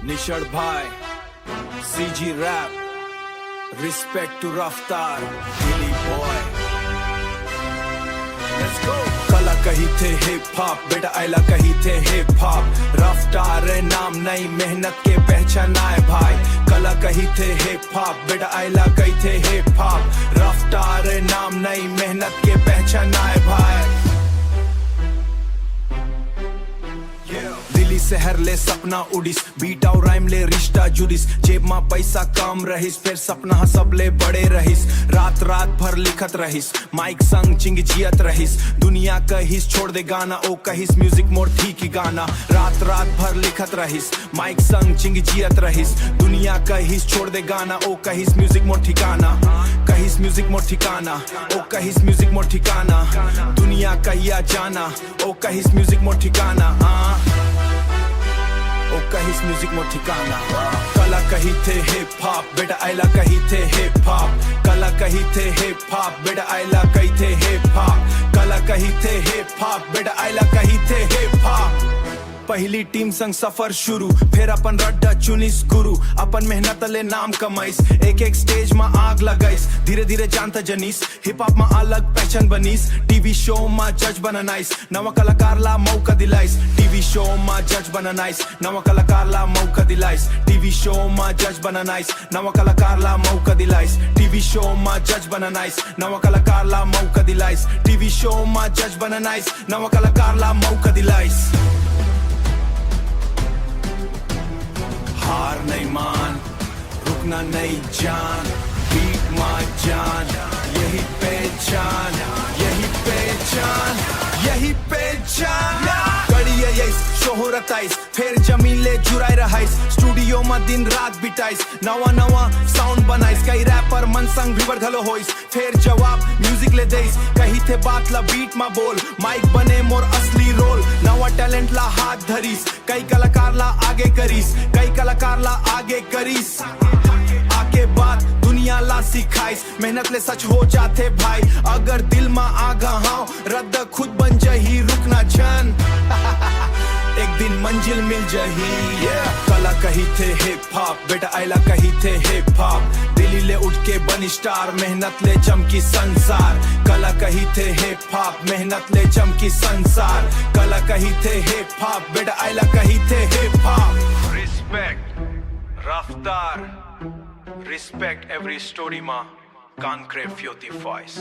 निशड़ भाई, CG rap, respect to रफ्तार, Delhi boy, let's go. कला कही थे हिप हॉप, बेटा आयला कही थे हिप हॉप, रफ्तार नाम नई मेहनत के पहचान आए भाई। कला कही थे हिप हॉप, बेटा आयला कही थे हिप हॉप, रफ्तार नाम नई मेहनत के पहचान आए भाई। शहर ले सपना उड़ीस, बीट और राइम ले रिश्ता जुड़ीस, जेब में पैसा कम रहीस, फिर सपना सब ले बड़े रहीस। रात रात भर लिखत रहीस, माइक संग चिंग जियत रहीस, दुनिया कहिस छोड़ दे गाना, ओ कहिस म्यूजिक मोर ठीक ही गाना। रात रात भर लिखत रहीस, माइक संग चिंग जियत रहीस, दुनिया कहिस छोड़ दे गाना, ओ कहिस म्यूजिक मोर ठिकाना, कहिस म्यूजिक मोर ठिकाना, ओ कहिस म्यूजिक मोर ठिकाना, दुनिया कहिया जाना, ओ कहिस म्यूजिक मोर ठिकाना, ओ कहिस म्यूजिक मोर ठिकाना। कला कही थे हिप हॉप, बेटा आयला कही थे हिप हॉप, कला कही थे हिप हॉप, बेटा आयला कही थे हिप हॉप, कला कही थे हिप हॉप, बेटा आयला कही थे हिप हॉप। पहली टीम संग सफर शुरू, फिर अपन रड्डा चुनिस गुरु, अपन मेहनत ले नाम कमाइस, एक एक स्टेज में आग लगाइस, धीरे धीरे जानता जनीस, हिप हॉप में अलग पहचान बनीस, टीवी शो में जज बनाइस, नवा कलाकार ला मौका दिलाइस, टीवी शो में जज बनाइस, नवा कलाकार ला मौका दिलाइस, टीवी शो में जज बनाइस, नवा कलाकार ला मौका दिलाइस, टीवी शो में जज बनाइस, नवा कलाकार ला मौका दिलाइस, टीवी शो में जज बनाइस, नवा कलाकार ला मौका दिलाइस। हार नहीं मान, रुकना नहीं जान, बीट मां जान, यही पहचान, यही पहचान, यही पहचान। कड़िया यस शोहरत आइस, फिर जमीन ले जुराई रहाइस, स्टूडियो में दिन रात बिताइस, नवा नवा साउंड बनाइस, कई रैपर मन संग भी बढ़लो होइस, फिर जवाब म्यूजिक ले देइस, कही थे बात ला बीट मा बोल, माइक बने मोर असली रोल, नवा टैलेंट ला हाथ धरीस, कई कलाकार ला आगे करीस, कई कलाकार ला आगे करीस, आके बात दुनिया ला सिखाइस, मेहनत ले सच हो जाते भाई, अगर दिल में आगा हाउ रद्द खुद बन जही, रुकना छन एक दिन मंजिल मिल जही। कला कही थे हिप हॉप, बेटा आयला कही थे हिप हॉप, दिल्ली ले उठ के बनी स्टार, मेहनत ले चमकी संसार। कला कही थे हिप हॉप, मेहनत ले चमकी संसार, कला कही थे हिप हॉप, बेटा आयला कही थे हिप हॉप। रिस्पेक्ट रफ्तार, respect every story ma, Concrete 40 voice.